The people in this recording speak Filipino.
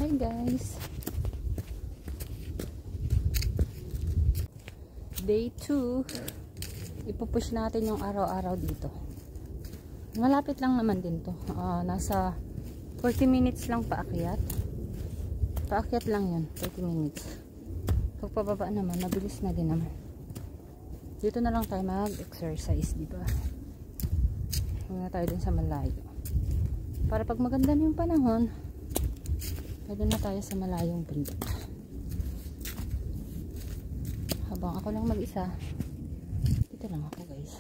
Hi guys, day 2. Ipupush natin yung araw-araw dito. Malapit lang naman din to. Nasa 40 minutes lang paakyat. Paakyat lang yun, 40 minutes. Pag pababa naman, mabilis na din naman. Dito na lang tayo mag-exercise, diba? Huwag na tayo din sa malayo. Para pag maganda na yung panahon, pwede na tayo sa malayong bundok. Habang ako lang mag-isa, dito lang ako guys.